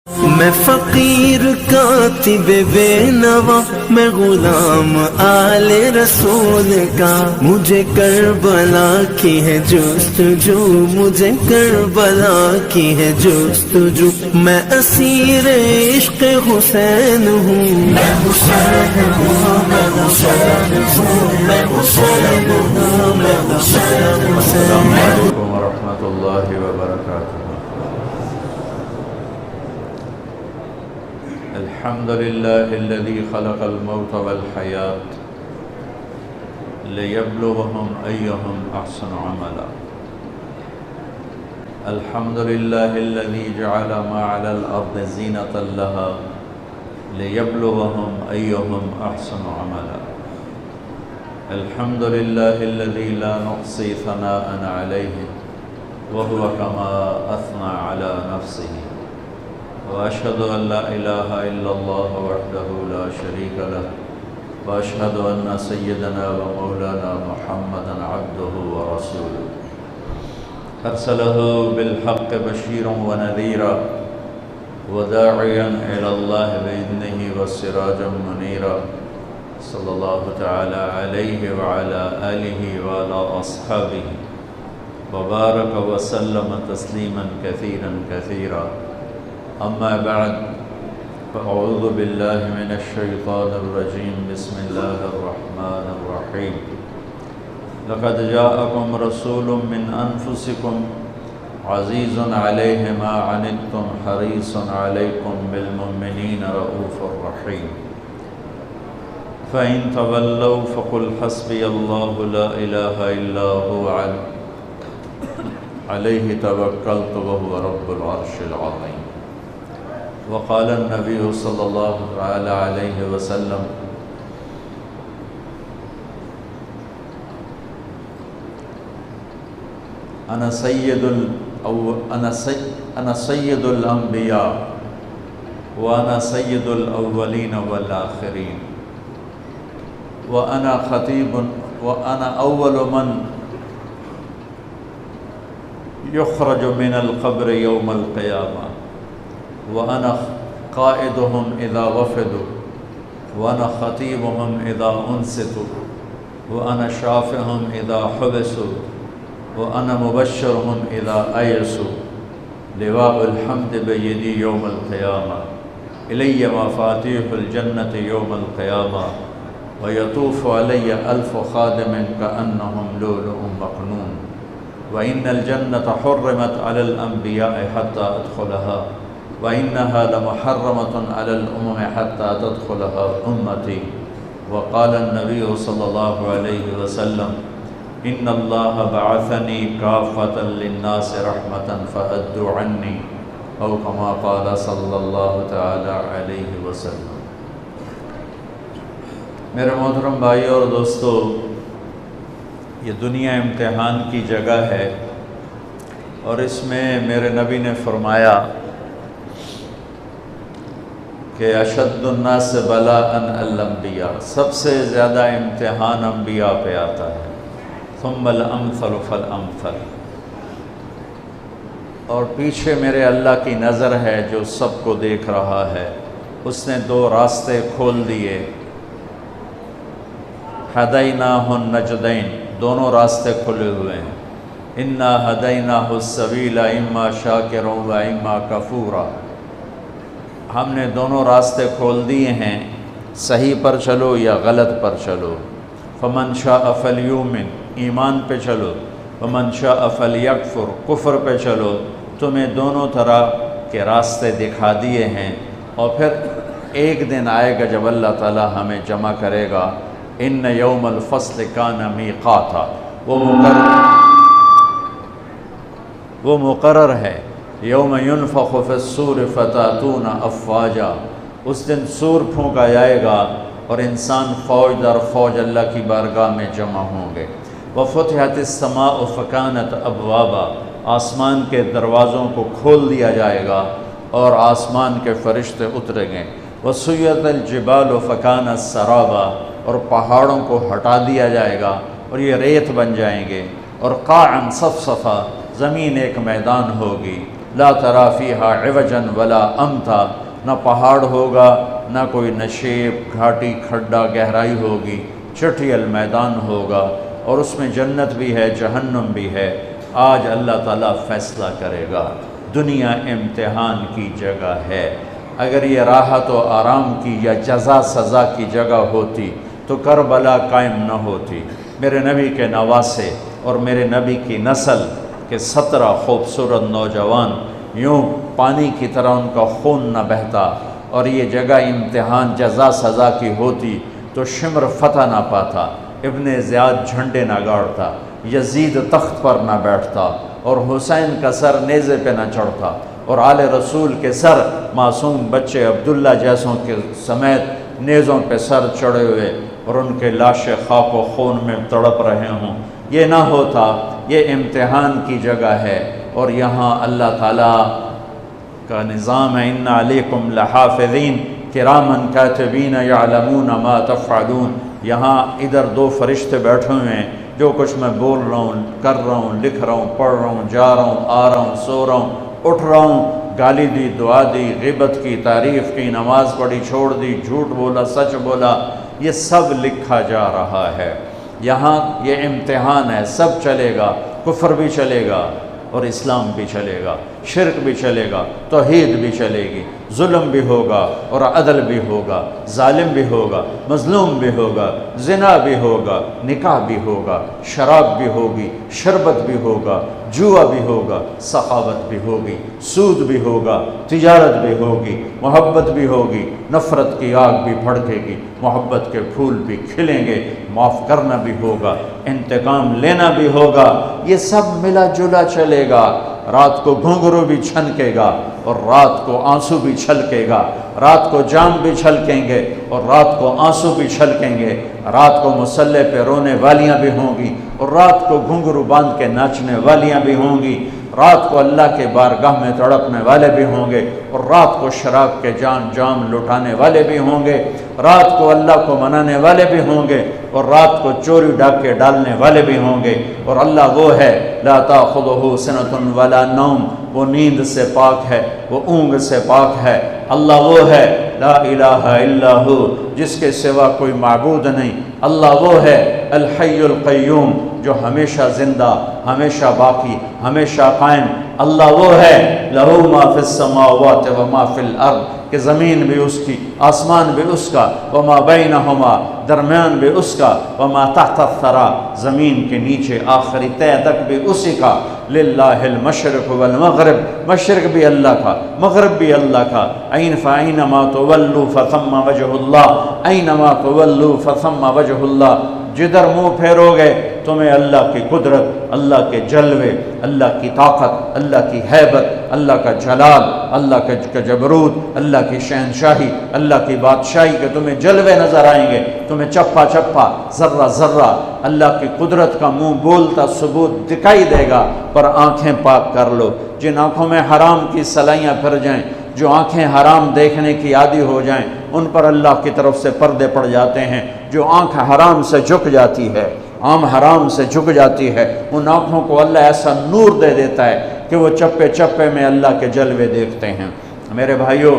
میں فقیر کاتب بے نوا، میں غلام آل رسول کا، مجھے کربلا کی ہے جستجو، مجھے کربلا کی ہے جستجو، میں اسیر عشق حسین ہوں، میں حسین ہوں، میں حسین ہوں، میں حسین ہوں، میں حسین ہوں۔ السلام علیکم ورحمۃ اللہ وبرکاتہ۔ الحمد للہ الذی خلق الموت والحیاة لیبلوہم ایہم احسن عملا۔ الحمد للہ الذی جعل ما علی الارض زینۃ لہا لیبلوہم ایہم احسن عملا۔ الحمد للہ الذی لا نحصی ثناء علیہ وهو كما أثنى على نفسه، وأشهد أن لا إله إلا الله وحده لا شريك له، وأشهد أن سيدنا ومولانا محمدا عبده ورسوله، أرسله بالحق بشيرا ونذيرا وداعيا إلى الله بإذنه وسراجا منيرا، صلى الله تعالى عليه وعلى آله وعلى أصحابه وبارك وسلم تسليما كثيرا كثيرا، أما بعد فأعوذ بالله من الشيطان الرجيم، بسم الله الرحمن الرحيم۔ لقد جاءكم رسول من أنفسكم عزيز عليه ما عنتم حريص عليكم بالمؤمنين رؤوف رحيم، فإن تولوا فقل حسبي الله لا إله إلا هو عليه توكلت وهو رب العرش العظيم۔ وقال النبي صلى الله عليه وسلم: أنا سيد الأنبياء وأنا سيد الأولين والآخرين، وأنا أول من يخرج من القبر يوم القيامة، وأنا قائدهم إذا وفدوا، وأنا خطيبهم إذا أنصتوا، وأنا شافعهم إذا حبسوا، وأنا مبشرهم إذا أيسوا، لواء الحمد بيدي يوم القيامة، إلي مفاتيح الجنة يوم القيامة، ويطوف علي 1000 خادم كأنهم لؤلؤ مكنون، وإن الجنة حرمت على الأنبياء حتى أدخلها، وإنها لمحرمة على الأمم حتى تدخلها أمتي، وقال النبي صلى الله عليه وسلم: إن الله بعثني كافة للناس رحمة فأدوا عني، أو كما قال صلى الله تعالى عليه وسلم۔ میرے محترم بھائی اور دوستو، یہ دنیا امتحان کی جگہ ہے، اور اس میں میرے نبی نے فرمایا کہ اشد الناس بلاء الانبیاء، سب سے زیادہ امتحان انبیاء پہ آتا ہے، ثم الامثل فالامثل، اور پیچھے میرے اللہ کی نظر ہے جو سب کو دیکھ رہا ہے۔ اس نے 2 راستے کھول دیے، ہدیناہ النجدین، دونوں راستے کھلے ہوئے ہیں، انا ہدیناہ السبیل اما شاکرا و اما کفورا، ہم نے دونوں راستے کھول دیے ہیں، صحیح پر چلو یا غلط پر چلو، فمن شاء فلیؤمن، ایمان پہ چلو، ومن شاء فلیکفر، کفر پہ چلو، تمہیں دونوں طرح کے راستے دکھا دیے ہیں، اور پھر ایک دن آئے گا جب اللہ تعالی ہمیں جمع کرے گا، ان یوم الفصل کان میقاتا، وہ مقرر ہے، یوم ینفخ فی الصور فتاتون افواجا، اس دن سور پھونکا جائے گا اور انسان فوج در فوج اللہ کی بارگاہ میں جمع ہوں گے، وفتحت السماء فکانت ابوابا، آسمان کے دروازوں کو کھول دیا جائے گا اور آسمان کے فرشتے اتریں گے، وسیرت الجبال فکانت سرابا، اور پہاڑوں کو ہٹا دیا جائے گا اور یہ ریت بن جائیں گے، اور قاعا صفصفا، زمین ایک میدان ہوگی، لا تری فیہا عوجا ولا امتا، نہ پہاڑ ہوگا، نہ کوئی نشیب، گھاٹی، کھڈا، گہرائی ہوگی، چٹیل میدان ہوگا، اور اس میں جنت بھی ہے، جہنم بھی ہے۔ آج اللہ تعالیٰ فیصلہ کرے گا۔ دنیا امتحان کی جگہ ہے۔ اگر یہ راحت و آرام کی یا جزا سزا کی جگہ ہوتی تو کربلا قائم نہ ہوتی۔ میرے نبی کے نواسے اور میرے نبی کی نسل کے 17 خوبصورت نوجوان، یوں پانی کی طرح ان کا خون نہ بہتا، اور یہ جگہ امتحان جزا سزا کی ہوتی تو شمر فتح نہ پاتا، ابن زیاد جھنڈے نہ گاڑتا، یزید تخت پر نہ بیٹھتا، اور حسین کا سر نیزے پہ نہ چڑھتا، اور آل رسول کے سر معصوم بچے عبداللہ جیسوں کے سمیت نیزوں پہ سر چڑھے ہوئے اور ان کے لاشیں خاک و خون میں تڑپ رہے ہوں۔ یہ نہ ہوتا۔ یہ امتحان کی جگہ ہے، اور یہاں اللہ تعالیٰ کا نظام ہے، ان علیکم لحافظین کراما کاتبین یعلمون ما تفعلون۔ یہاں ادھر 2 فرشتے بیٹھے ہوئے ہیں، جو کچھ میں بول رہا ہوں، کر رہا ہوں، لکھ رہا ہوں، پڑھ رہا ہوں، جا رہا ہوں، آ رہا ہوں، سو رہا ہوں، اٹھ رہا ہوں، گالی دی، دعا دی، غیبت کی، تعریف کی، نماز پڑھی، چھوڑ دی، جھوٹ بولا، سچ بولا، یہ سب لکھا جا رہا ہے۔ یہاں یہ امتحان ہے، سب چلے گا، کفر بھی چلے گا اور اسلام بھی چلے گا، شرک بھی چلے گا، توحید بھی چلے گی، ظلم بھی ہوگا اور عدل بھی ہوگا، ظالم بھی ہوگا، مظلوم بھی ہوگا، زنا بھی ہوگا، نکاح بھی ہوگا، شراب بھی ہوگی، شربت بھی ہوگا، جوا بھی ہوگا، سخاوت بھی ہوگی، سود بھی ہوگا، تجارت بھی ہوگی، محبت بھی ہوگی، نفرت کی آگ بھی بھڑکے گی، محبت کے پھول بھی کھلیں گے، معاف کرنا بھی ہوگا، انتقام لینا بھی ہوگا، یہ سب ملا جلا چلے گا۔ رات کو گھنگرو بھی چھنکے گا اور رات کو آنسو بھی چھلکے گا، رات کو جام بھی چھلکیں گے اور رات کو آنسو بھی چھلکیں گے، رات کو مصلے پہ رونے والیاں بھی ہوں گی اور رات کو گھنگرو باندھ کے ناچنے والیاں بھی ہوں گی، رات کو اللہ کے بارگاہ میں تڑپنے والے بھی ہوں گے اور رات کو شراب کے جام لٹانے والے بھی ہوں گے، رات کو اللہ کو منانے والے بھی ہوں گے اور رات کو چوری ڈاکے ڈالنے والے بھی ہوں گے۔ اور اللہ وہ ہے لا تأخذہ سنۃ ولا نوم، وہ نیند سے پاک ہے، وہ اونگ سے پاک ہے۔ اللہ وہ ہے لا الہ الا ہو، جس کے سوا کوئی معبود نہیں۔ اللہ وہ ہے الحی القیوم، جو ہمیشہ زندہ، ہمیشہ باقی، ہمیشہ قائم۔ اللہ وہ ہے لہ ما فی السماوات و ما فی الارض، کہ زمین بھی اس کی، آسمان بھی اس کا، وما بینہما، درمیان بھی اس کا، وما تحت الثری، زمین کے نیچے آخری تہ تک بھی اسی کا۔ للہ المشرق والمغرب، مشرق بھی اللہ کا، مغرب بھی اللہ کا۔ فأینما تولوا فثم وجہ اللہ، اینما تولوا فثم وجہ اللہ، جدھر منہ پھیرو گے تمہیں اللہ کی قدرت، اللہ کے جلوے، اللہ کی طاقت، اللہ کی ہیبت، اللہ کا جلال، اللہ کا جبروت، اللہ کی شہنشاہی، اللہ کی بادشاہی کے تمہیں جلوے نظر آئیں گے، تمہیں چپا چپا، ذرہ ذرہ اللہ کی قدرت کا منہ بولتا ثبوت دکھائی دے گا۔ پر آنکھیں پاک کر لو، جن آنکھوں میں حرام کی سلائیاں پھر جائیں، جو آنکھیں حرام دیکھنے کی عادی ہو جائیں، ان پر اللہ کی طرف سے پردے پڑ جاتے ہیں۔ جو آنکھ حرام سے جھک جاتی ہے، عام حرام سے جھک جاتی ہے، ان آنکھوں کو اللہ ایسا نور دے دیتا ہے کہ وہ چپے چپے میں اللہ کے جلوے دیکھتے ہیں۔ میرے بھائیوں،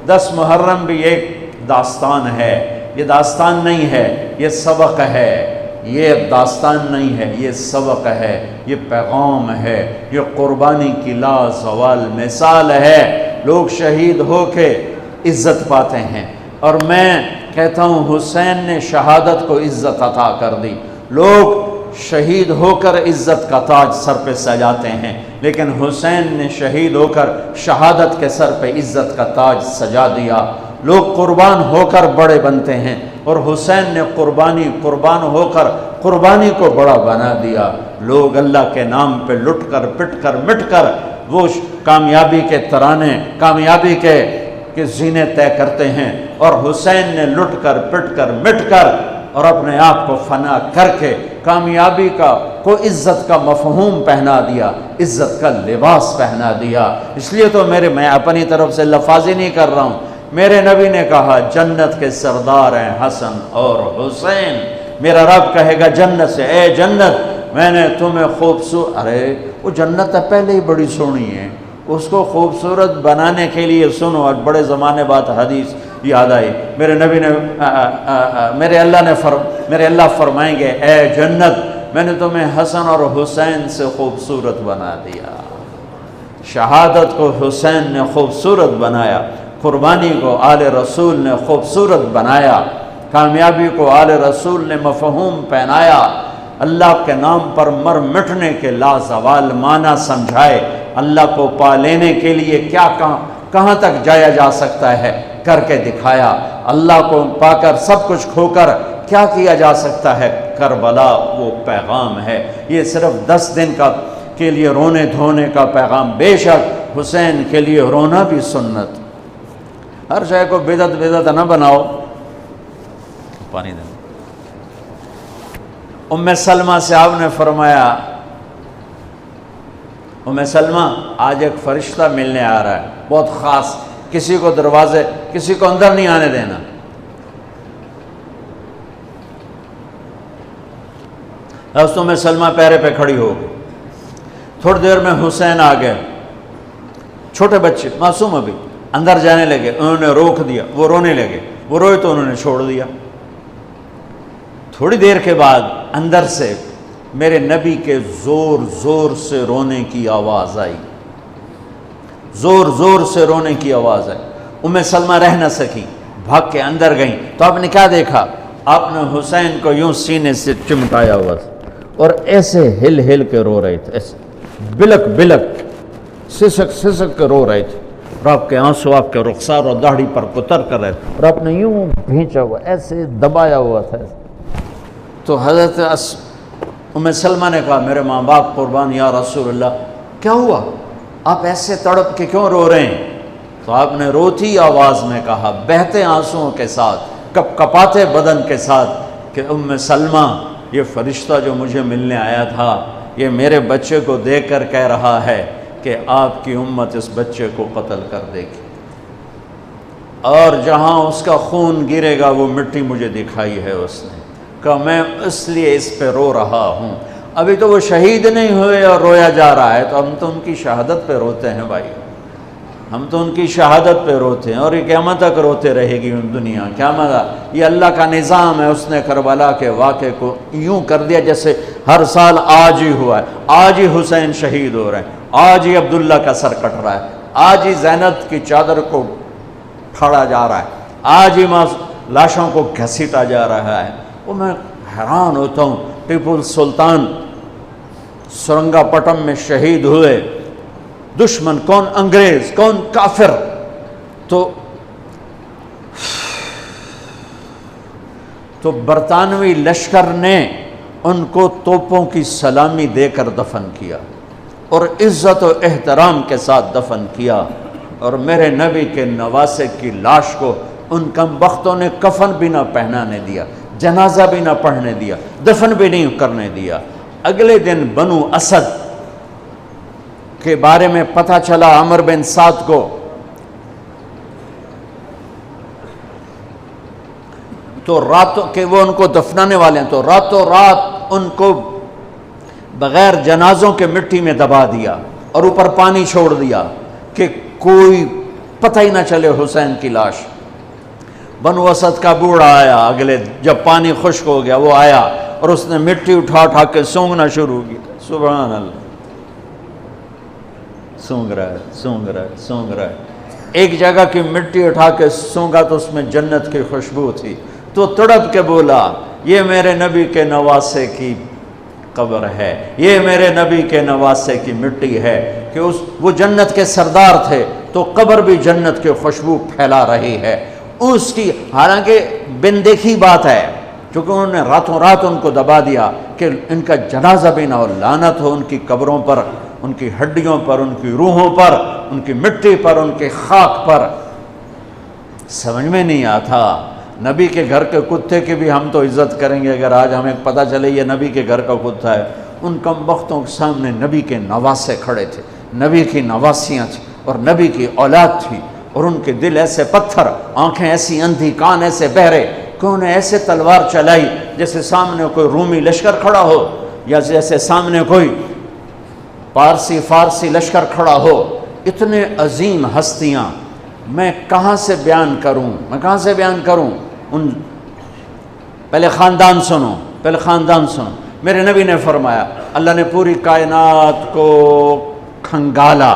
10 محرم بھی ایک داستان ہے، یہ داستان نہیں ہے، یہ سبق ہے۔ یہ داستان نہیں ہے، یہ سبق ہے، یہ پیغام ہے، یہ قربانی کی لازوال مثال ہے۔ لوگ شہید ہو کے عزت پاتے ہیں، اور میں کہتا ہوں حسین نے شہادت کو عزت عطا کر دی۔ لوگ شہید ہو کر عزت کا تاج سر پہ سجاتے ہیں، لیکن حسین نے شہید ہو کر شہادت کے سر پہ عزت کا تاج سجا دیا۔ لوگ قربان ہو کر بڑے بنتے ہیں، اور حسین نے قربان ہو کر قربانی کو بڑا بنا دیا۔ لوگ اللہ کے نام پہ لٹ کر پٹ کر مٹ کر وہ کامیابی کے ترانے، کامیابی کے زینے طے کرتے ہیں، اور حسین نے لٹ کر پٹ کر مٹ کر اور اپنے آپ کو فنا کر کے کامیابی کو عزت کا مفہوم پہنا دیا، عزت کا لباس پہنا دیا۔ اس لیے تو میں اپنی طرف سے لفاظی نہیں کر رہا ہوں، میرے نبی نے کہا جنت کے سردار ہیں حسن اور حسین۔ میرا رب کہے گا جنت سے، اے جنت میں نے تمہیں خوبصورت، ارے وہ جنت پہلے ہی بڑی سونی ہے، اس کو خوبصورت بنانے کے لیے سنو، اور بڑے زمانے بعد حدیث یاد آئی، میرے نبی نے میرے اللہ فرمائیں گے اے جنت میں نے تمہیں حسن اور حسین سے خوبصورت بنا دیا۔ شہادت کو حسین نے خوبصورت بنایا، قربانی کو آل رسول نے خوبصورت بنایا، کامیابی کو آل رسول نے مفہوم پہنایا، اللہ کے نام پر مر مٹنے کے لازوال معنی سمجھائے، اللہ کو پا لینے کے لیے کیا کہاں تک جایا جا سکتا ہے کر کے دکھایا، اللہ کو پا کر سب کچھ کھو کر کیا کیا جا سکتا ہے، کربلا وہ پیغام ہے۔ یہ صرف 10 دن کے لیے رونے دھونے کا پیغام، بے شک حسین کے لیے رونا بھی سنت۔ ہر شے کو بدعت نہ بناؤ۔ پانی دیں۔ ام سلمہ سے آپ نے فرمایا، ام سلمہ آج ایک فرشتہ ملنے آ رہا ہے، بہت خاص، کسی کو اندر نہیں آنے دینا۔ حضرت ام سلمہ پیرے پہ کھڑی ہو گئی، تھوڑی دیر میں حسین آ گئے، چھوٹے بچے معصوم ابھی، اندر جانے لگے، انہوں نے روک دیا، وہ رونے لگے، وہ روئے تو انہوں نے چھوڑ دیا۔ تھوڑی دیر کے بعد اندر سے میرے نبی کے زور زور سے رونے کی آواز آئی، زور زور سے رونے کی آواز آئی۔ ام سلمہ رہ نہ سکی، بھاگ کے اندر گئیں تو آپ نے کیا دیکھا؟ آپ نے حسین کو یوں سینے سے چمٹایا ہوا تھا اور ایسے ہل ہل کے رو رہے تھے، ایسے بلک بلک سسک سسک کے رو رہے تھے، اور آپ کے آنسو آپ کے رخسار اور داڑھی پر اتر کر رہے تھے، اور آپ نے یوں بھینچا ہوا، ایسے دبایا ہوا تھا۔ تو حضرت ام سلمہ نے کہا میرے ماں باپ قربان یا رسول اللہ، کیا ہوا؟ آپ ایسے تڑپ کے کیوں رو رہے ہیں؟ تو آپ نے روتی آواز میں کہا، بہتے آنسوؤں کے ساتھ، کپ کپاتے بدن کے ساتھ، کہ ام سلمہ یہ فرشتہ جو مجھے ملنے آیا تھا یہ میرے بچے کو دیکھ کر کہہ رہا ہے کہ آپ کی امت اس بچے کو قتل کر دے گی، اور جہاں اس کا خون گرے گا وہ مٹی مجھے دکھائی ہے اس نے، کہ میں اس لیے اس پہ رو رہا ہوں۔ ابھی تو وہ شہید نہیں ہوئے اور رویا جا رہا ہے، تو ہم تو ان کی شہادت پہ روتے ہیں بھائی، ہم تو ان کی شہادت پہ روتے ہیں، اور یہ قیامت تک روتے رہے گی دنیا۔ قیامت یہ اللہ کا نظام ہے، اس نے کربلا کے واقعے کو یوں کر دیا جیسے ہر سال آج ہی ہوا ہے، آج ہی حسین شہید ہو رہے ہیں، آج ہی عبداللہ کا سر کٹ رہا ہے، آج ہی زینب کی چادر کو پھاڑا جا رہا ہے، آج ہی لاشوں کو گھسیٹا جا رہا ہے۔ وہ میں حیران ہوتا ہوں، ٹیپو سلطان سرنگا پٹم میں شہید ہوئے، دشمن کون انگریز کون کافر، تو برطانوی لشکر نے ان کو توپوں کی سلامی دے کر دفن کیا اور عزت و احترام کے ساتھ دفن کیا، اور میرے نبی کے نواسے کی لاش کو ان کم بختوں نے کفن بھی نہ پہنانے دیا، جنازہ بھی نہ پڑھنے دیا، دفن بھی نہیں کرنے دیا۔ اگلے دن بنو اسد کے بارے میں پتہ چلا عمر بن سعد کو، تو راتوں کہ وہ ان کو دفنانے والے ہیں، تو راتوں رات ان کو بغیر جنازوں کے مٹی میں دبا دیا اور اوپر پانی چھوڑ دیا کہ کوئی پتہ ہی نہ چلے حسین کی لاش۔ بنو اسد کا بوڑھا آیا، اگلے جب پانی خشک ہو گیا وہ آیا اور اس نے مٹی اٹھا کے سونگنا شروع کی، سبحان اللہ، سونگ رہا ہے، ایک جگہ کی مٹی اٹھا کے سونگا تو اس میں جنت کی خوشبو تھی، تو تڑپ کے بولا یہ میرے نبی کے نواسے کی قبر ہے، یہ میرے نبی کے نواسے کی مٹی ہے، کہ وہ جنت کے سردار تھے تو قبر بھی جنت کی خوشبو پھیلا رہی ہے اس کی، حالانکہ بن دیکھی بات ہے، کیونکہ انہوں نے راتوں رات ان کو دبا دیا کہ ان کا جنازہ بھی نہ ہو، لعنت ہو ان کی قبروں پر، ان کی ہڈیوں پر، ان کی روحوں پر، ان کی مٹی پر، ان کے خاک پر۔ سمجھ میں نہیں آتا، نبی کے گھر کے کتے کی بھی ہم تو عزت کریں گے اگر آج ہمیں پتہ چلے یہ نبی کے گھر کا کتا ہے۔ ان کم بختوں کے سامنے نبی کے نواسے کھڑے تھے، نبی کی نواسیاں تھیں اور نبی کی اولاد تھی، اور ان کے دل ایسے پتھر، آنکھیں ایسی اندھی، کان ایسے بہرے کہ انہیں ایسے تلوار چلائی جیسے سامنے کوئی رومی لشکر کھڑا ہو، یا جیسے سامنے کوئی پارسی فارسی لشکر کھڑا ہو، اتنے عظیم ہستیاں میں کہاں سے بیان کروں ان پہلے خاندان سنو میرے نبی نے فرمایا اللہ نے پوری کائنات کو کھنگالا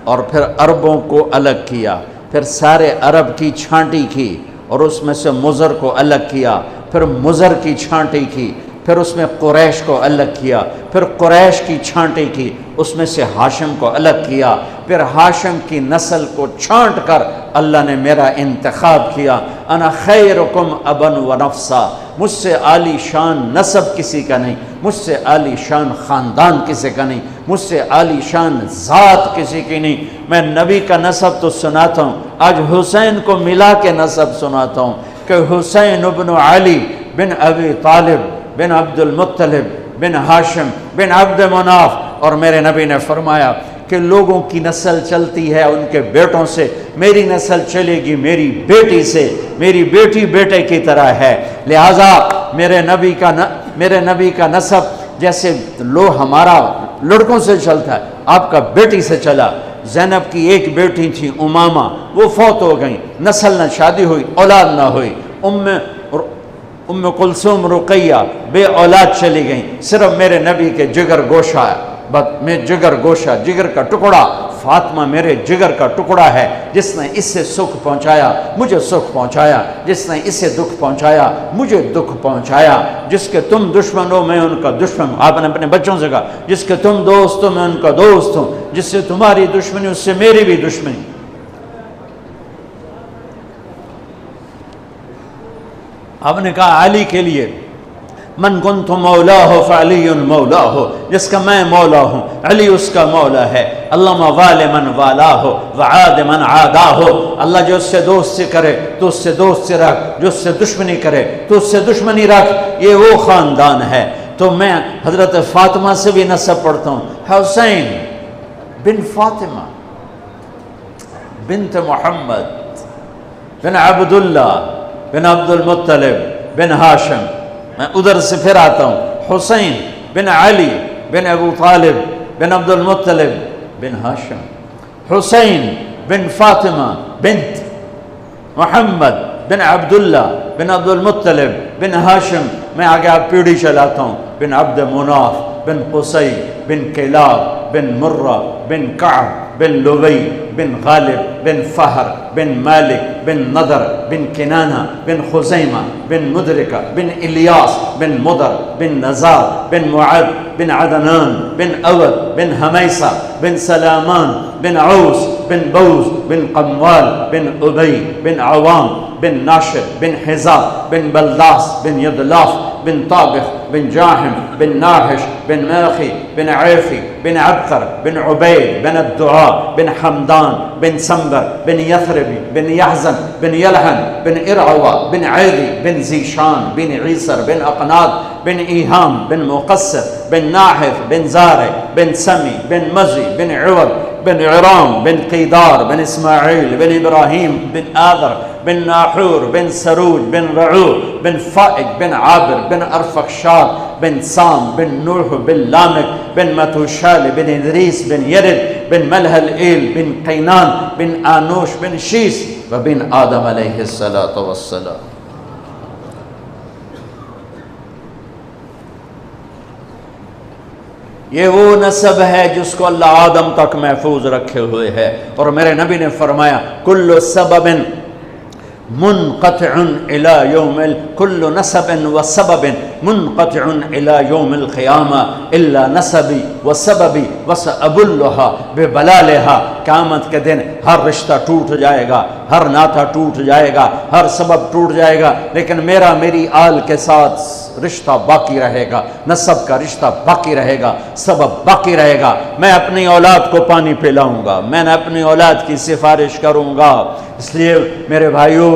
اور پھر عربوں کو الگ کیا، پھر سارے عرب کی چھانٹی کی اور اس میں سے مضر کو الگ کیا، پھر مضر کی چھانٹی کی، پھر اس میں قریش کو الگ کیا، پھر قریش کی چھانٹی کی، اس میں سے ہاشم کو الگ کیا، پھر ہاشم کی نسل کو چھانٹ کر اللہ نے میرا انتخاب کیا۔ انا خیرکم ابن و نفسا، مجھ سے عالی شان نسب کسی کا نہیں، مجھ سے عالی شان خاندان کسی کا نہیں، مجھ سے عالی شان ذات کسی کی نہیں۔ میں نبی کا نسب تو سناتا ہوں، آج حسین کو ملا کے نسب سناتا ہوں کہ حسین ابن علی بن ابی طالب بن عبد المطلب بن ہاشم بن عبد مناف، اور میرے نبی نے فرمایا کہ لوگوں کی نسل چلتی ہے ان کے بیٹوں سے، میری نسل چلے گی میری بیٹی سے، میری بیٹی بیٹے کی طرح ہے، لہٰذا میرے نبی کا نسب جیسے ہمارا لڑکوں سے چلتا ہے، آپ کا بیٹی سے چلا۔ زینب کی ایک بیٹی تھی امامہ، وہ فوت ہو گئیں، نسل نہ شادی ہوئی، اولاد نہ ہوئی۔ ام کلثوم رقیہ بے اولاد چلی گئیں، صرف میرے نبی کے جگر گوشہ جگر کا ٹکڑا فاطمہ میرے جگر کا ٹکڑا ہے، جس نے اس سے سکھ پہنچایا مجھے سکھ پہنچایا، جس نے اس سے دکھ پہنچایا مجھے دکھ پہنچایا۔ جس کے تم دشمن ہو میں ان کا دشمن ہوں، آپ نے اپنے بچوں سے کہا جس کے تم دوست ہو میں ان کا دوست ہوں، جس سے تمہاری دشمنی اس سے میری بھی دشمنی۔ آپ نے کہا علی کے لیے من کنت مولا ہو فعلی مولا ہو، جس کا میں مولا ہوں علی اس کا مولا ہے۔ اللہم وال من والا ہو وعاد من عادا ہو، اللہ جو اس سے دوستی کرے تو اس سے دوستی رکھ، جو اس سے دشمنی کرے تو اس سے دشمنی رکھ، یہ وہ خاندان ہے۔ تو میں حضرت فاطمہ سے بھی نسب پڑھتا ہوں، حسین بن فاطمہ بنت محمد بن عبداللہ بن عبد المطلب بن ہاشم، میں ادھر سے پھر آتا ہوں، حسین بن علی بن ابو طالب بن عبد المطلب بن ہاشم، حسین بن فاطمہ بنت محمد بن عبداللہ بن عبد المطلب بن ہاشم، میں آگے آپ پیڑھی چلاتا ہوں، بن عبد مناف بن قصی بن کلاب بن مرہ بن کعب بن لبی بن غالب بن فہر بن مالک بن نضر بن کنانہ بن خزیمہ بن مدرکہ بن الیاس بن مدر بن نزار بن معد بن عدنان بن اود بن حمیسہ بن سلامان بن عوس بن بوز بن قموال بن ابی بن عوام بن ناشر بن حزاب بن بلداس بن یدلاف بن طابخ بن جاحم بن ناحش بن ماخي بن عيفي بن عبقر بن عبيد بن الدعاء بن حمدان بن سنبر بن يثربي بن يحزن بن يلحن بن إرعوى بن عيدي بن زيشان بن عيسر بن أقناط بن إيهام بن مقصر بن ناحف بن زارع بن سمي بن مزي بن عوض بن عرام بن قيدار بن إسماعيل بن إبراهيم بن آذر بن ناحور بن سروج بن رعو بن فائق بن عابر بن أرفخشاد بن سام بن نوح بن لامك بن متوشال بن إدريس بن يرد بن ملهل إيل بن قينان بن آنوش بن شيس وبن آدم عليه الصلاة والسلام۔ یہ وہ نسب ہے جس کو اللہ آدم تک محفوظ رکھے ہوئے ہے، اور میرے نبی نے فرمایا کل سبب منقطع الى يوم كل نسب وسبب منقطع الى يوم القيامة الا نسبي وسببي وسأبلها ببلالها، قیامت کے دن ہر رشتہ ٹوٹ جائے گا، ہر ناطہ ٹوٹ جائے گا، ہر سبب ٹوٹ جائے گا، لیکن میری آل کے ساتھ رشتہ باقی رہے گا، نسب کا رشتہ باقی رہے گا، سبب باقی رہے گا۔ میں اپنی اولاد کو پانی پلاؤں گا، میں نے اپنی اولاد کی سفارش کروں گا۔ اس لیے میرے بھائیوں،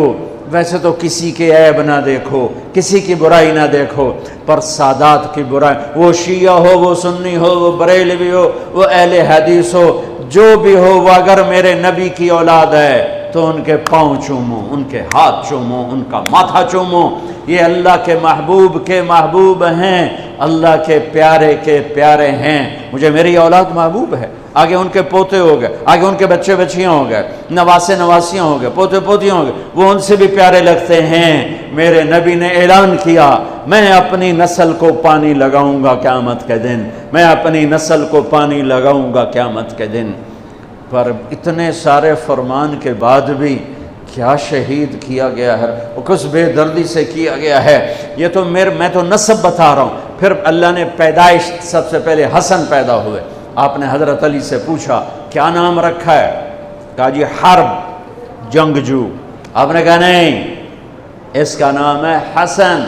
ویسے تو کسی کے عیب نہ دیکھو، کسی کی برائی نہ دیکھو، پر سادات کی برائی، وہ شیعہ ہو، وہ سنی ہو، وہ بریلوی ہو، وہ اہل حدیث ہو، جو بھی ہو، وہ اگر میرے نبی کی اولاد ہے تو ان کے پاؤں چومو، ان کے ہاتھ چومو، ان کا ماتھا چومو۔ یہ اللہ کے محبوب ہیں، اللہ کے پیارے ہیں۔ مجھے میری اولاد محبوب ہے، آگے ان کے پوتے ہو گئے، آگے ان کے بچے بچیاں ہو گئے، نواسے نواسیاں ہو گئے، پوتے پوتیاں ہو گئے، وہ ان سے بھی پیارے لگتے ہیں۔ میرے نبی نے اعلان کیا میں اپنی نسل کو پانی لگاؤں گا قیامت کے دن، میں اپنی نسل کو پانی لگاؤں گا قیامت کے دن۔ پر اتنے سارے فرمان کے بعد بھی کیا شہید کیا گیا ہے، کس بے دردی سے کیا گیا ہے۔ یہ تو میں تو نسب بتا رہا ہوں۔ پھر اللہ نے پیدائش، سب سے پہلے حسن پیدا ہوئے۔ آپ نے حضرت علی سے پوچھا کیا نام رکھا ہے؟ کہا جی حرب، جنگجو۔ آپ نے کہا نہیں، اس کا نام ہے حسن۔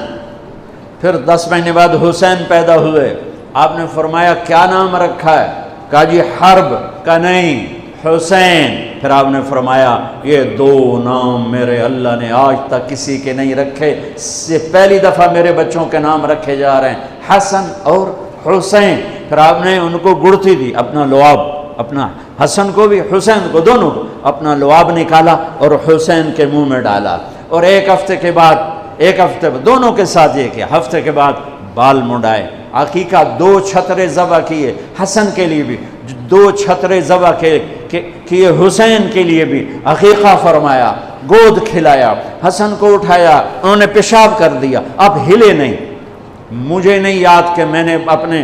پھر 10 مہینے بعد حسین پیدا ہوئے۔ آپ نے فرمایا کیا نام رکھا ہے؟ کہا جی حرب۔ کہا نہیں، حسین۔ پھر آپ نے فرمایا یہ 2 نام میرے اللہ نے آج تک کسی کے نہیں رکھے، سے پہلی دفعہ میرے بچوں کے نام رکھے جا رہے ہیں، حسن اور حسین۔ پھر آپ نے ان کو گڑتی دی، اپنا لعاب، اپنا حسن کو بھی حسین کو، دونوں کو اپنا لعاب نکالا اور حسین کے منہ میں ڈالا۔ اور ایک ہفتے دونوں کے ساتھ یہ کیا، ہفتے کے بعد بال منڈائے، عقیقہ 2 چھترے ذبح کیے حسن کے لیے بھی، 2 چھترے ذبح کیے حسین کے لیے بھی، عقیقہ فرمایا، گود کھلایا، حسن کو اٹھایا، انہوں نے پیشاب کر دیا، آپ ہلے نہیں۔ مجھے نہیں یاد کہ میں نے اپنے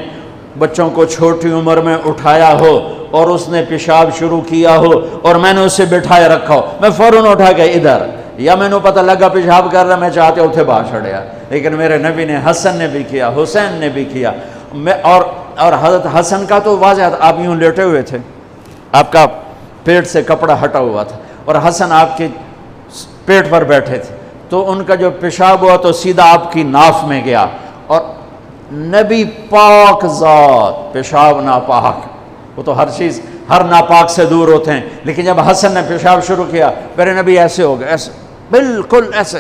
بچوں کو چھوٹی عمر میں اٹھایا ہو اور اس نے پیشاب شروع کیا ہو اور میں نے اسے بٹھائے رکھا ہو، میں فوراً اٹھا کے ادھر، یا میں نے پتہ لگا پیشاب کر رہا، میں چاہتے اتھے باہر چھڑیا۔ لیکن میرے نبی نے حسن نے بھی کیا، حسین نے بھی کیا۔ اور حضرت حسن کا تو واضح تھا، آپ یوں لیٹے ہوئے تھے، آپ کا پیٹ سے کپڑا ہٹا ہوا تھا اور حسن آپ کے پیٹ پر بیٹھے تھے، تو ان کا جو پیشاب ہوا تو سیدھا آپ کی ناف میں گیا۔ اور نبی پاک ذات، پیشاب ناپاک، وہ تو ہر چیز ہر ناپاک سے دور ہوتے ہیں، لیکن جب حسن نے پیشاب شروع کیا میرے نبی ایسے ہو گئے، ایسے بالکل ایسے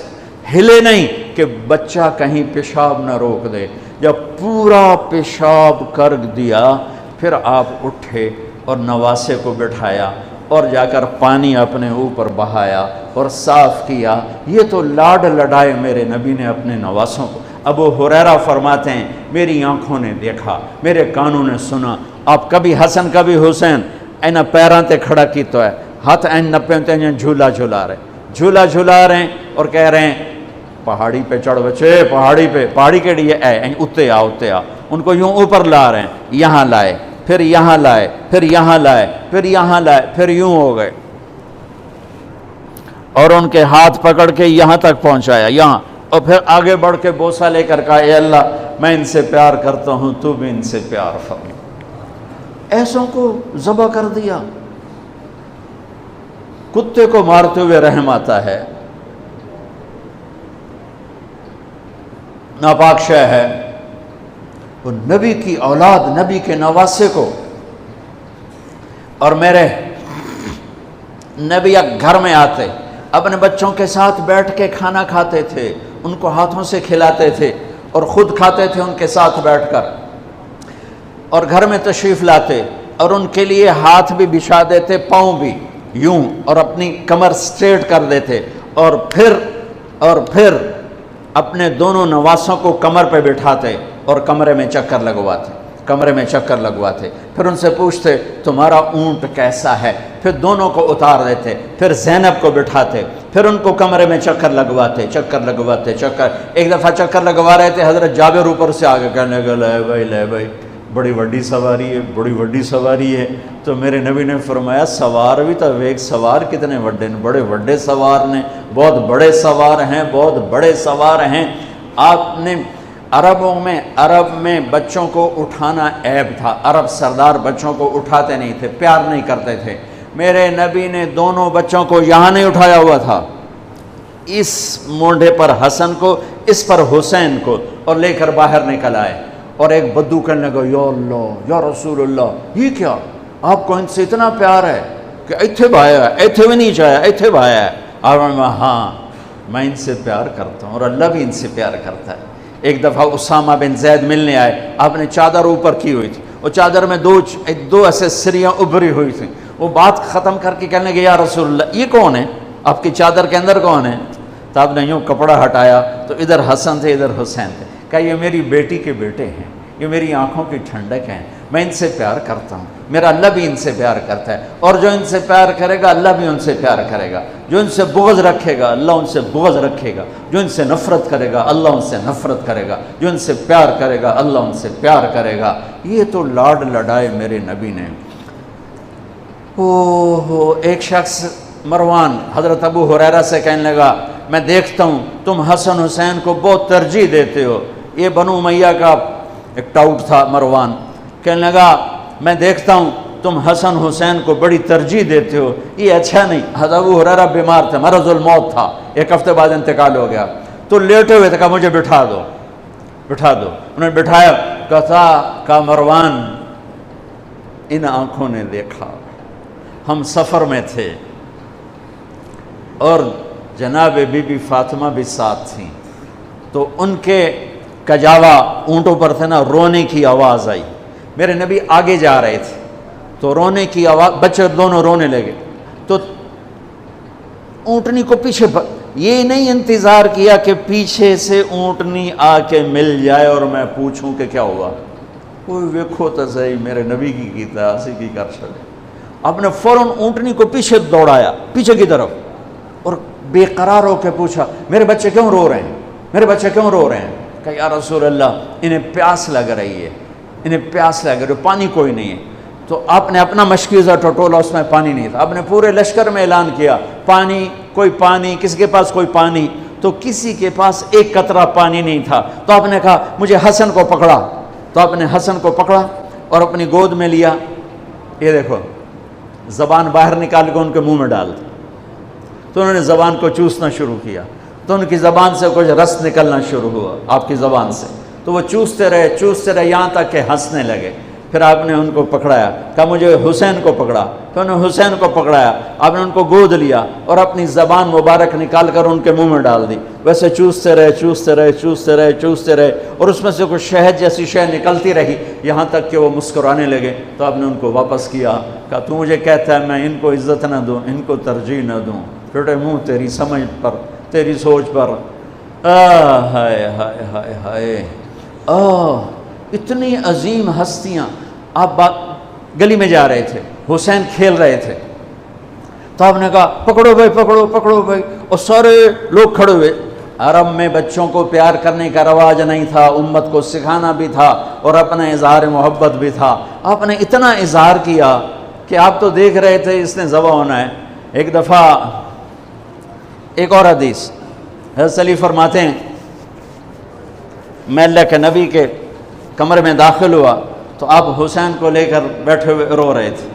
ہلے نہیں کہ بچہ کہیں پیشاب نہ روک دے۔ جب پورا پیشاب کر دیا پھر آپ اٹھے اور نواسے کو بٹھایا اور جا کر پانی اپنے اوپر بہایا اور صاف کیا۔ یہ تو لاڈ لڈائے میرے نبی نے اپنے نواسوں کو۔ ابو ہریرہ فرماتے ہیں میری آنکھوں نے دیکھا، میرے کانوں نے سنا، آپ کبھی حسن کبھی حسین اینا پیراں تے کھڑا کی تو ہے، ہاتھ این نپے تے جھولا جھلا رہے ہیں اور کہہ رہے ہیں پہاڑی پہ چڑھ بچے، پہاڑی کے لیے اتے آ۔ ان کو یوں اوپر لا رہے ہیں، یہاں لائے، پھر یہاں لائے، پھر یہاں لائے، پھر یہاں لائے، پھر یوں ہو گئے اور ان کے ہاتھ پکڑ کے یہاں تک پہنچایا، یہاں، اور پھر آگے بڑھ کے بوسہ لے کر کہا اے اللہ میں ان سے پیار کرتا ہوں، تو بھی ان سے پیار فرما۔ ایسوں کو ذبح کر دیا۔ کتے کو مارتے ہوئے رحم آتا ہے، ناپاک شے ہے۔ وہ نبی کی اولاد، نبی کے نواسے کو، اور میرے نبی گھر میں آتے اپنے بچوں کے ساتھ بیٹھ کے کھانا کھاتے تھے، ان کو ہاتھوں سے کھلاتے تھے اور خود کھاتے تھے ان کے ساتھ بیٹھ کر، اور گھر میں تشریف لاتے اور ان کے لیے ہاتھ بھی بچھا دیتے، پاؤں بھی یوں، اور اپنی کمر سٹریٹ کر دیتے، اور پھر اپنے دونوں نواسوں کو کمر پہ بٹھاتے اور کمرے میں چکر لگواتے، پھر ان سے پوچھتے تمہارا اونٹ کیسا ہے، پھر دونوں کو اتار دیتے، پھر زینب کو بٹھاتے، پھر ان کو کمرے میں چکر لگواتے۔ ایک دفعہ چکر لگوا رہے تھے، حضرت جابر اوپر سے آگے کہنے لگے لے بھائی بڑی وڈی سواری ہے، تو میرے نبی نے فرمایا سوار بھی تو ایک سوار کتنے وڈے ہیں، بڑے وڈے سوار نے، بہت بڑے سوار ہیں۔ آپ نے عرب میں بچوں کو اٹھانا عیب تھا، عرب سردار بچوں کو اٹھاتے نہیں تھے، پیار نہیں کرتے تھے۔ میرے نبی نے دونوں بچوں کو یہاں نہیں اٹھایا ہوا تھا، اس مونڈے پر حسن کو، اس پر حسین کو، اور لے کر باہر نکل آئے۔ اور ایک بدو کہنے لگا یا اللہ یا رسول اللہ، یہ کیا آپ کو ان سے اتنا پیار ہے کہ ایتھے بھایا ہے، ایتھے بھی نہیں چاہیا، ایتھے بھایا ہے؟ اور ہاں میں ان سے پیار کرتا ہوں اور اللہ بھی ان سے پیار کرتا ہے۔ ایک دفعہ اسامہ بن زید ملنے آئے، آپ نے چادر اوپر کی ہوئی تھی، وہ چادر میں دو ایسے سریاں ابھری ہوئی تھیں، وہ بات ختم کر کے کہنے لگے یا رسول اللہ یہ کون ہے، آپ کی چادر کے اندر کون ہے؟ تو آپ نے یوں کپڑا ہٹایا تو ادھر حسن تھے ادھر حسین تھے، کہا یہ میری بیٹی کے بیٹے ہیں، یہ میری آنکھوں کی ٹھنڈک ہیں، میں ان سے پیار کرتا ہوں۔ میرا اللہ بھی ان سے پیار کرتا ہے، اور جو ان سے پیار کرے گا اللہ بھی ان سے پیار کرے گا، جو ان سے بغض رکھے گا اللہ ان سے بغض رکھے گا، جو ان سے نفرت کرے گا اللہ ان سے نفرت کرے گا، جو ان سے پیار کرے گا اللہ ان سے پیار کرے گا۔ یہ تو لاڈ لڈائے میرے نبی نے۔ ایک شخص مروان حضرت ابو ہریرہ سے کہنے لگا میں دیکھتا ہوں تم حسن حسین کو بہت ترجیح دیتے ہو۔ یہ بنو امیہ کا ایک ٹاؤٹ تھا مروان، کہنے لگا میں دیکھتا ہوں تم حسن حسین کو بڑی ترجیح دیتے ہو، یہ اچھا نہیں۔ حضرت ابو ہریرہ بیمار تھے، مرض الموت تھا، 1 ہفتے بعد انتقال ہو گیا، تو لیٹے ہوئے تھے، کہا مجھے بٹھا دو بٹھا دو۔ انہوں نے بٹھایا، کہا مروان ان آنکھوں نے دیکھا، ہم سفر میں تھے اور جناب بی بی فاطمہ بھی ساتھ تھیں، تو ان کے کجاوا اونٹوں پر تھے نا، رونے کی آواز آئی، میرے نبی آگے جا رہے تھے تو رونے کی آواز، بچے دونوں رونے لگے، تو اونٹنی کو پیچھے یہ نہیں انتظار کیا کہ پیچھے سے اونٹنی آ کے مل جائے اور میں پوچھوں کہ کیا ہوا، کوئی ویکھو تو صحیح میرے نبی کی کیتا اسی کی کر سکے۔ آپ نے فوراً اونٹنی کو پیچھے دوڑایا، پیچھے کی طرف، اور بے قرار ہو کے پوچھا میرے بچے کیوں رو رہے ہیں، میرے بچے کیوں رو رہے ہیں؟ کہ یا رسول اللہ انہیں پیاس لگ رہی ہے، انہیں پیاس لگ رہی ہے، پانی کوئی نہیں ہے۔ تو آپ نے اپنا مشکیزہ ٹٹولا، اس میں پانی نہیں تھا، آپ نے پورے لشکر میں اعلان کیا پانی، کوئی پانی، کسی کے پاس کوئی پانی، تو کسی کے پاس ایک قطرہ پانی نہیں تھا۔ تو آپ نے کہا مجھے حسن کو پکڑا، تو آپ نے حسن کو پکڑا اور اپنی گود میں لیا، یہ دیکھو زبان باہر نکال کے ان کے منہ میں ڈال دی، تو انہوں نے زبان کو چوسنا شروع کیا، تو ان کی زبان سے کچھ رس نکلنا شروع ہوا آپ کی زبان سے، تو وہ چوستے رہے یہاں تک کہ ہنسنے لگے۔ پھر آپ نے ان کو پکڑایا، کہا مجھے حسین کو پکڑا، تو انہوں نے حسین کو پکڑایا، آپ نے ان کو گود لیا اور اپنی زبان مبارک نکال کر ان کے منہ میں ڈال دی، ویسے چوستے رہے اور اس میں سے کچھ شہد جیسی شے نکلتی رہی، یہاں تک کہ وہ مسکرانے لگے۔ تو آپ نے ان کو واپس کیا، کہا تو مجھے کہتا ہے میں ان کو عزت نہ دوں، ان کو ترجیح نہ دوں، ٹوٹے منہ تیری سمجھ پر، تیری سوچ پر۔ ہائے ہائے ہائے ہائے، اتنی عظیم ہستیاں۔ آپ گلی میں جا رہے تھے، حسین کھیل رہے تھے، تو آپ نے کہا پکڑو بھائی پکڑو پکڑو بھائی، اور سارے لوگ کھڑے ہوئے۔ عرب میں بچوں کو پیار کرنے کا رواج نہیں تھا، امت کو سکھانا بھی تھا اور اپنا اظہار محبت بھی تھا۔ آپ نے اتنا اظہار کیا کہ آپ تو دیکھ رہے تھے اس نے ذبح ہونا ہے۔ ایک دفعہ ایک اور حدیث حضرت علی فرماتے ہیں میں اللہ کے نبی کے کمرے میں داخل ہوا تو آپ حسین کو لے کر بیٹھے ہوئے رو رہے تھے،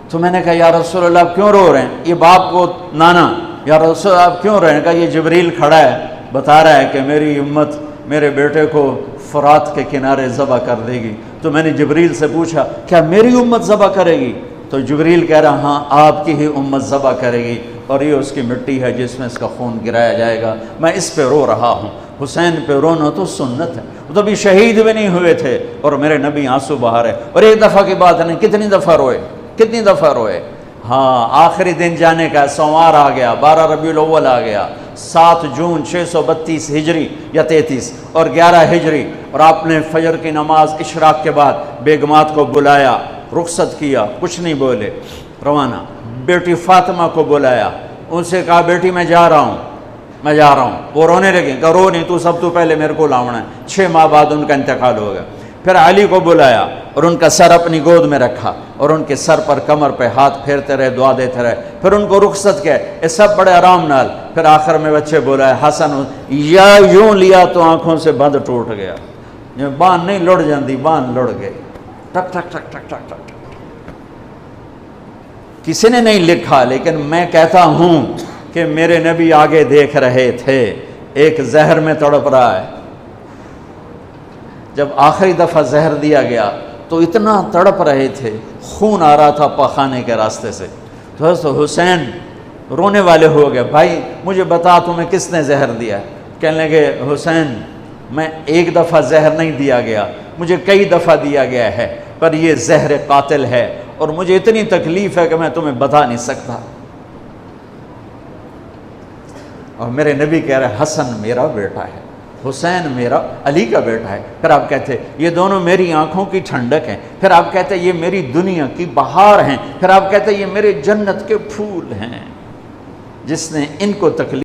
تو میں نے کہا یا رسول اللہ آپ کیوں رو رہے ہیں؟ یہ باپ کو نانا، یا رسول اللہ آپ کیوں رو رہے ہیں؟ کہا یہ جبریل کھڑا ہے بتا رہا ہے کہ میری امت میرے بیٹے کو فرات کے کنارے ذبح کر دے گی۔ تو میں نے جبریل سے پوچھا کیا میری امت ذبح کرے گی؟ تو جبریل کہہ رہا ہاں آپ کی ہی امت ذبح کرے گی، اور یہ اس کی مٹی ہے جس میں اس کا خون گرایا جائے گا، میں اس پہ رو رہا ہوں۔ حسین پہ رونا تو سنت ہے، وہ تو ابھی شہید بھی نہیں ہوئے تھے اور میرے نبی آنسو بہا رہے، اور ایک دفعہ کی بات نہیں، کتنی دفعہ روئے۔ ہاں آخری دن جانے کا، سوموار آ گیا، 12 ربیع الاول آ گیا، 7 جون 632 ہجری یا 33 اور 11 ہجری، اور آپ نے فجر کی نماز اشراق کے بعد بیگمات کو بلایا، رخصت کیا، کچھ نہیں بولے، روانہ۔ بیٹی فاطمہ کو بلایا، ان سے کہا بیٹی میں جا رہا ہوں۔ وہ رونے لگیں، کہا رو نہیں، تو سب تو پہلے میرے کو لاؤنا ہے۔ 6 ماہ بعد ان کا انتقال ہو گیا۔ پھر علی کو بلایا اور ان کا سر اپنی گود میں رکھا اور ان کے سر پر کمر پہ ہاتھ پھیرتے رہے، دعا دیتے رہے، پھر ان کو رخصت کیا، یہ سب بڑے آرام نال۔ پھر آخر میں بچے بولائے حسن، یا یوں لیا تو آنکھوں سے بند ٹوٹ گیا، باندھ نہیں لڑ جاندی، باندھ لڑ گئی، ٹک ٹک ٹک ٹک ٹک ٹک۔ کسی نے نہیں لکھا لیکن میں کہتا ہوں کہ میرے نبی آگے دیکھ رہے تھے، ایک زہر میں تڑپ رہا ہے۔ جب آخری دفعہ زہر دیا گیا تو اتنا تڑپ رہے تھے، خون آ رہا تھا پاخانے کے راستے سے، تو حضرت حسین رونے والے ہو گئے، بھائی مجھے بتا تمہیں کس نے زہر دیا ہے؟ کہنے لگے حسین میں ایک دفعہ زہر نہیں دیا گیا، مجھے کئی دفعہ دیا گیا ہے، پر یہ زہر قاتل ہے اور مجھے اتنی تکلیف ہے کہ میں تمہیں بتا نہیں سکتا۔ اور میرے نبی کہہ رہے حسن میرا بیٹا ہے، حسین میرا علی کا بیٹا ہے، پھر آپ کہتے یہ دونوں میری آنکھوں کی ٹھنڈک ہیں، پھر آپ کہتے یہ میری دنیا کی بہار ہیں، پھر آپ کہتے یہ میرے جنت کے پھول ہیں۔ جس نے ان کو تکلیف